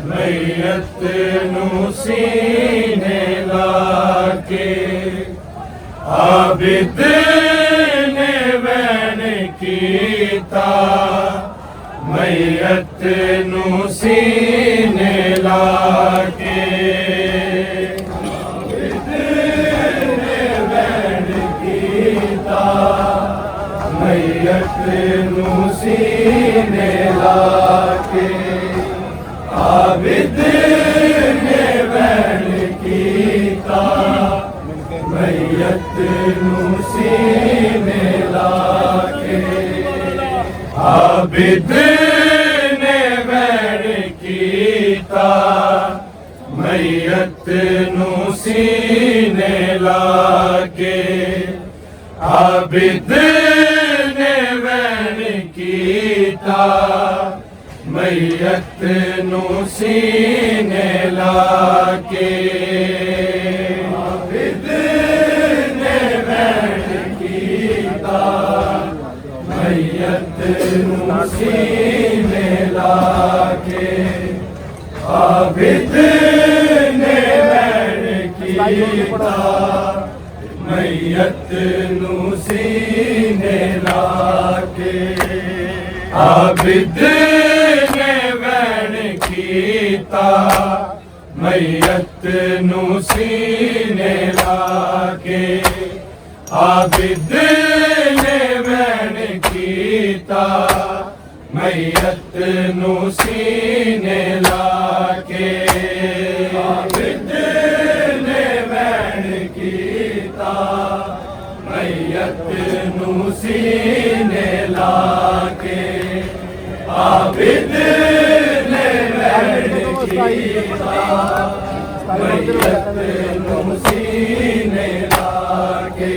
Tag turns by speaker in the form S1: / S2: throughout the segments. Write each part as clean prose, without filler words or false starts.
S1: मैयत नू सीने लाके आबिद ने वैन कीता मैयत नू सीने लाके आबिद ने वैन कीता मैयत नू सीने लाके आबिद ने वैन कीता मैयत नू सीने लाके आबिद ने वैन कीता मैयत नू सीने लाके आबिद ने वैन कीता मैयत नू सीने लाके आबिद ने वैन कीता मैयत नू सीने लाके आबिद ने वैन कीता मैयत नू सीने लाके आबिद ने वैन कीता मैयत नू सीने लाके आबिद ने वैन कीता मैयत नू सीने लाके आबिद ने वैन कीता मैयत नू सीने लाके आबिद ने वैन कीता मैयत नू सीने लाके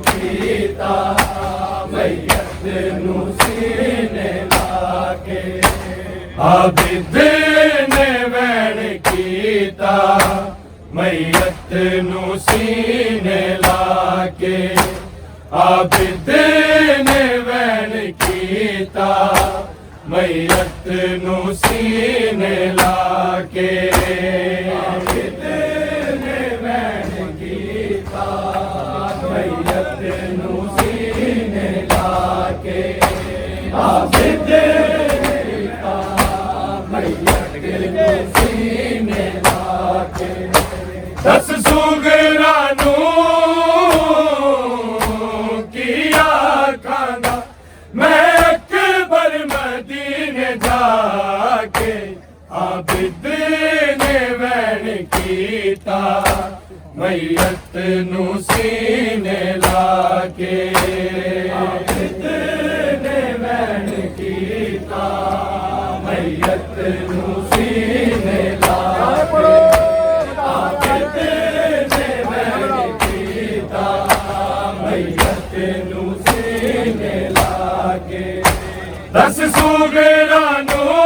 S1: ਕੀਤਾ ਮਈਅਤ ਨੂੰ ਸੀਨੇ ਲਾ ਕੇ ਆਬਿਦ ਨੇ ਵੈਣ ਕੀਤਾ ਮਈਅਤ ਨੂੰ ਸੀਨੇ ਲਾ ਕੇ ਆਬਿਦ ਨੇ ਵੈਣ ਕੀਤਾ ਮਈਅਤ ਨੂੰ ਸੀਨੇ ਲਾ ਕੇ ਆਬਿਦ ਨੇ ਵੈਣ ਕੀਤਾ ਮਈਅਤ ਨੂੰ ਸੀਨੇ ਲਾ ਕੇ ਆਬਿਦ ਨੇ ਕੀਤਾ ਮਈਅਤ ਨੂੰ ਸੀਨੇ ਲਾ ਕੇ ਦਸ ਸੁਗਰਾਂ ਨੂੰ ਕੀ ਆਖਾਂਗਾ ਮੈਂ ਅਕਬਰ ਮਦੀਨੇ ਜਾ ਕੇ ਆਬਿਦ ਨੇ ਵੈਣ ਕੀਤਾ ਮਈਅਤ ਨੂੰ ਸੀਨੇ ਲਾ ਕੇ ਆਬਿਦ ਨੇ ਵੈਣ ਕੀਤਾ ਮਈਅਤ ਨੂੰ ਸੀਨੇ ਲਾ ਕੇ ਆਬਿਦ ਨੇ ਵੈਣ ਕੀਤਾ ਮਈਅਤ ਨੂੰ ਸੀਨੇ ਲਾ ਕੇ ਦਸ ਸੁਗਰਾਂ ਨੂੰ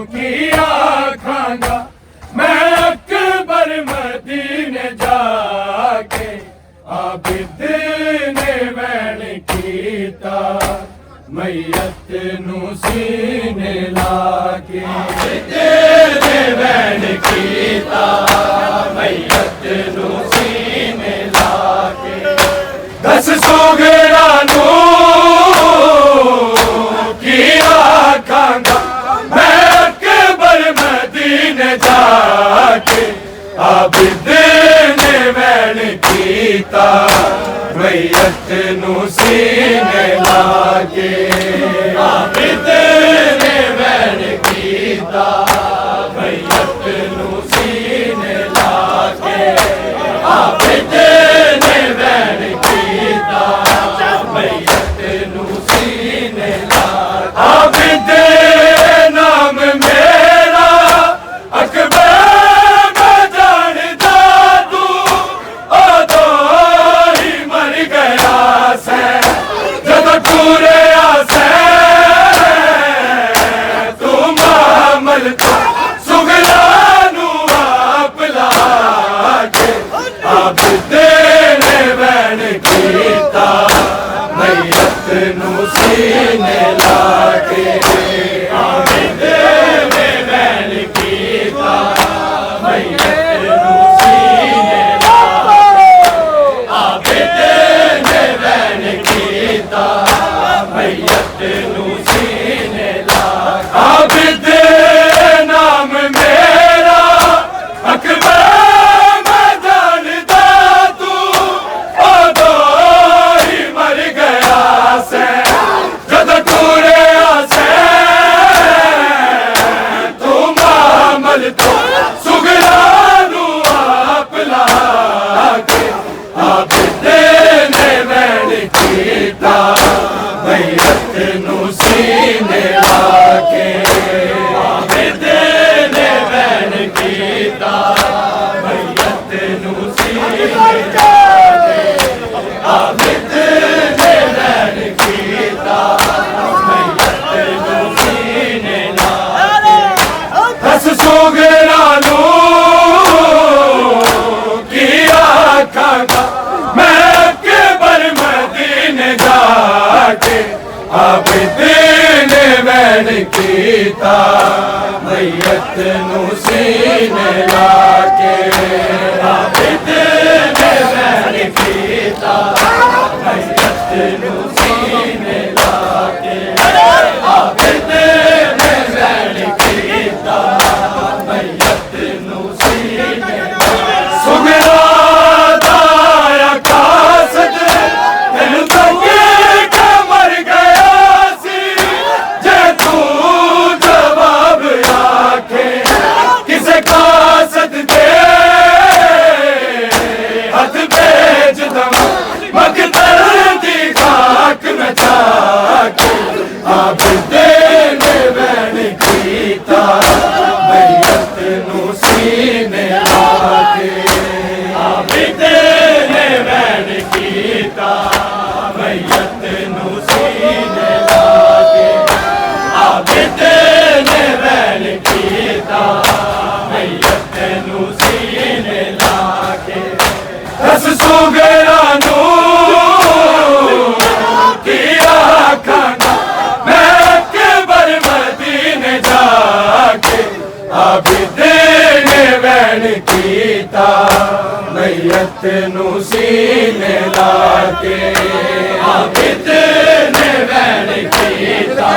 S1: ਕੀ ਆਖਾਂਗਾ ਮੈਂ ਅਕਬਰ ਮਦੀਨੇ ਜਾ ਕੇ ਆਬਿਦ ਨੇ ਵੈਣ ਕੀਤਾ ਮਈਅਤ ਨੂੰ ਸੀਨੇ ਲਾ ਕੇ ਆਬਿਦ ਨੇ ਵੈਣ ਕੀਤਾ ਮਈਅਤ ਨੂੰ ਸੀਨੇ ਲਾ ਕੇ ਦਸ ਸੁਗਰਾਂ ਨੂੰ ਕੀ ਆਖਾਂਗਾ ਮੈਂ ਅਕਬਰ ਮਦੀਨੇ ਜਾ ਕੇ ਆਬਿਦ ਨੇ ਵੈਣ ਕੀਤਾ ਮਈਅਤ ਨੂੰ ਸੀਨੇ ਲਾ ਕੇ ਆਬਿਦ ਨੇ ਵੈਣ ਕੀਤਾ ਮਈਅਤ ਨੂੰ ਸੀਨੇ ਲਾ ਕੇ ਆਬਿਦ ਨੇ ਵੈਣ ਕੀਤਾ ਮਈਅਤ ਨੂੰ ਸੀਨੇ ਲਾ ਆਬਿਦ ਨਾਮ ਮੇਰਾ ਅਕਬਰ ਮੈਂ ਜਾਣਦਾ ਤੂੰ ਉਦੋਂ ਹੀ ਮਰ ਗਿਆ ਸੈਂ ਜਦੋਂ ਟੁਰਿਆ ਸੈਂ ਤੂੰ ਮਾਮਲ ਤੋਂ ਸੁਗਰਾਂ ਨੂੰ ਆਪ ਲਾ ਕੇ ਆਬਿਦ ਨੇ ਵੈਣ ਕੀਤਾ ਮਈਅਤ ਨੂੰ ਸੀਨੇ ਲਾ ਕੇ ਆਬਿਦ ਨੇ ਵੈਣ ਕੀਤਾ ਮਈਅਤ ਨੂੰ ਸੀਨੇ ਲਾ ਕੇ ਆਬਿਦ ਨੇ ਵੈਣ ਕੀਤਾ ਮਈਅਤ ਨੂੰ ਸੀਨੇ ਲਾ ਆਬਿਦ ਨਾਮ ਮੇਰਾ ਅਕਬਰ ਮੈਂ ਜਾਣਦਾ ਤੂੰ ਉਦੋਂ ਹੀ ਮਰ ਗਿਆ ਸੈਂ ਜਦੋਂ ਟੁਰਿਆ ਸੈਂ ਤੂੰ ਮਾਮਲ ਤੋਂ ਸੁਗਰਾਂ ਨੂੰ ਆਪ ਲਾ ਕੇ ਆਬਿਦ ਨੇ ਵੈਣ ਕੀਤਾ ਮਈਅਤ ਨੂੰ ਸੀਨੇ ਲਾ ਕੇ ਆਬਿਦ ਨੇ ਵੈਣ ਕੀਤਾ ਮਈਅਤ ਨੂੰ ਸੀਨੇ ਲਾ ਕੇ ਆਬਿਦ ਨੇ ਵੈਣ ਕੀਤਾ ਮਈਅਤ ਨੂੰ ਸੀਨੇ ਲਾ ਕੇ ਦਸ ਸੁਗਰਾਂ ਨੂੰ ਕੀ ਆਖਾਂਗਾ ਮੈਂ ਅਕਬਰ ਮਦੀਨੇ ਜਾ ਕੇ ਆਬਿਦ ਨੇ ਵੈਣ ਕੀਤਾ ਮਈਅਤ ਨੂੰ ਸੀਨੇ ਲਾ ਕੇ ਆਬਿਦ ਨੇ ਵੈਣ ਕੀਤਾ ਮਈਅਤ ਨੂੰ ਸੀਨੇ ਲਾ ਕੇ ਆਬਿਦ ਨੇ ਵੈਣ ਕੀਤਾ ਮਈਅਤ ਨੂੰ ਸੀਨੇ ਸੁਗਰਾਂ ਦਾ ਆਕਾਸਤ ਤੈਨੂੰ ਤੱਕ ਕੇ ਮਰ ਗਿਆ ਸੀ ਜੇ ਤੂੰ ਜਵਾਬ ਆਖੇ ਕਿਸੇ ਕਾਸਤ ਦੇ ਹੱਥ ਭੇਜ ਦਵਾਂ ਮਕਤਲ ਦੀ ਖਾਕ ਮਚਾ ਕੇ ਆਬਿਦ ਨੇ ਵੈਣ ਕੀਤਾ ਮਈਅਤ ਨੂੰ ਸੀਨੇ ਲਾ ਕੇ ਆਬਿਦ ਨੇ ਵੈਣ सुगरा नू की आखांगा मैं अकबर मदीने जाके आबिद ने वैन कीता मैयत नू सीने लाके आबिद ने वैन कीता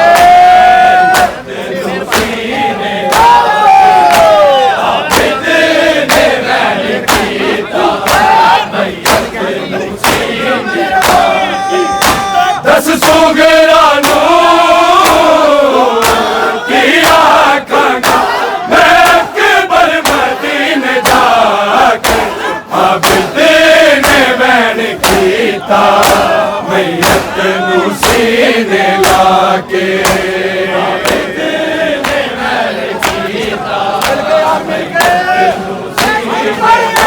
S1: दस सुगरा नू की आखांगा मैं अकबर मदीने जाके आबिद ने वैन कीता मैयत नू सीने लाके आबिद ने वैन कीता मैयत नू सीने लाके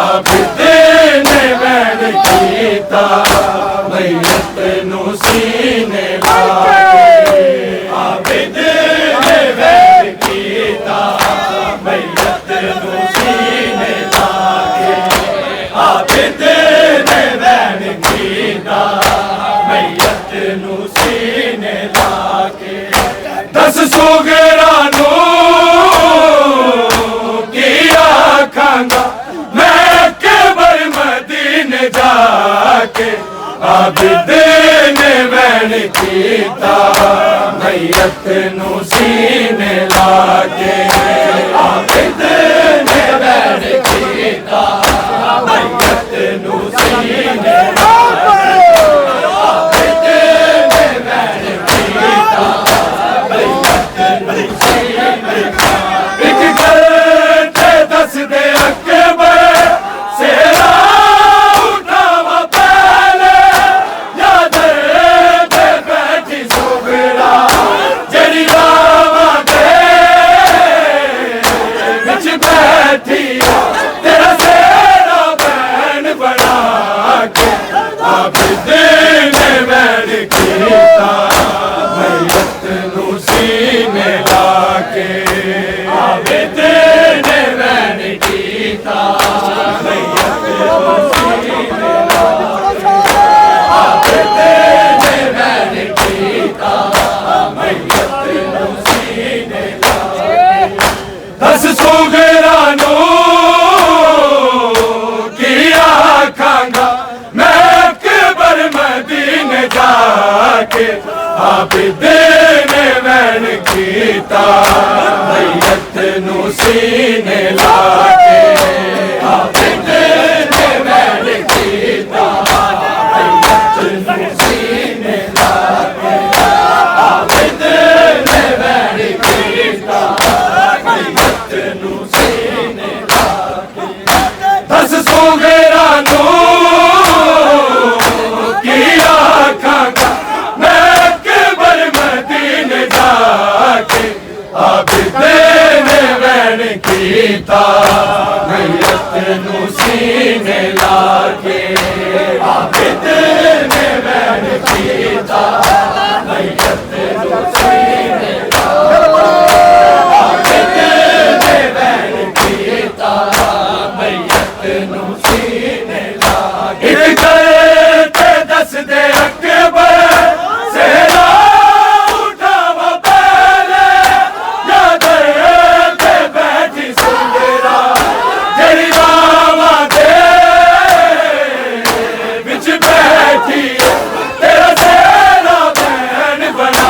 S1: आबिद ने वैन कीता मैयत नू सीने लाके आबिद ने वैन कीता मैयत नू सीने लाके आबिद ने वैन कीता मैयत नू सीने लाके दस सुगरा नू की आखांगा मैं अकबर मदीने जाके आबिद ने वैन कीता मैयत नू सीने लाके आबिद ने वैन कीता मैयत नू सीने लाके आबिद ने वैन कीता मैयत नू सीने लाके एक गल ते दस दे अकबर सेरा उठावा पहले याद दे बैठी सुगरा जड़ी रावा दे बिच बैठी तेरा सेरा बैन बना के आबिद ने वैन कीता मैयत नू सीने लाके आबिद ने वैन कीता मैयत नू सीने लाके आबिद ने वैन कीता मैयत नू सीने लाके दस सुगरा नू की आखांगा मैं अकबर मदीने जाके आबिद ने वैन कीता मैयत नू सीने लाके आबिद ने वैन कीता मैयत नू सीने लाके आबिद ने वैन कीता मैयत नू सीने लाके दस सुगरा नू की आखांगा मैं अकबर मदीने जाके आबिद ने वैन कीता मैयत नू सीने लाके आबिद ने वैन कीता मैयत नू सीने लाके आबिद ने वैन कीता मैयत नू सीने लाके एक गल ते दस दे अकबर सेरा उठावा पहले याद दे बैठी सुगरा जड़ी रावा दे बिच बैठी तेरा सेरा बैन बना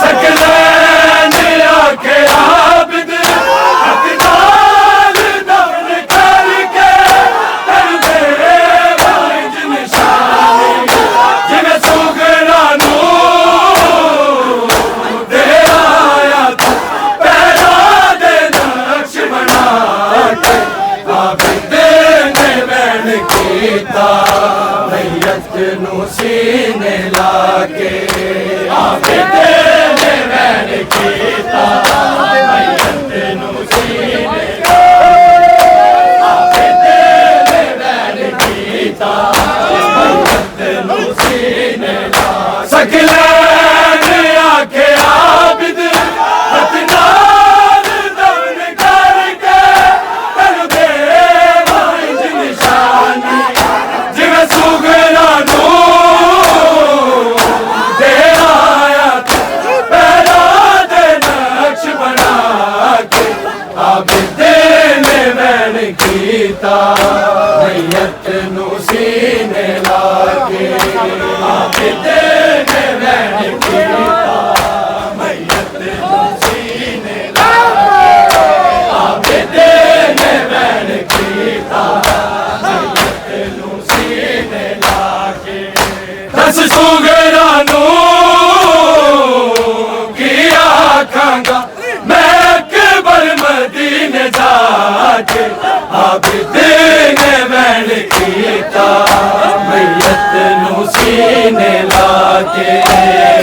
S1: सकलैन आके आबिद अकदाल दफन करके कर दे वारिज निशानी जिवें सुगना नू दे आया तू पैरा दे नक्श बना के आबिद ने बैन कीता मैयत नू सीने लाके आबिद ने बैन कीता मैयत नू सीने आबिद ने बैन कीता मैयत आबिद ने वैन कीता मैयत नूं सीने लाके आबिद ने वैन कीता मैयत नूं सीने लाके दस सुगरा नूं की आखांगा मैं अकबर मदीने जाके आबिद ने वैन कीता मैयत नूं सीने लाके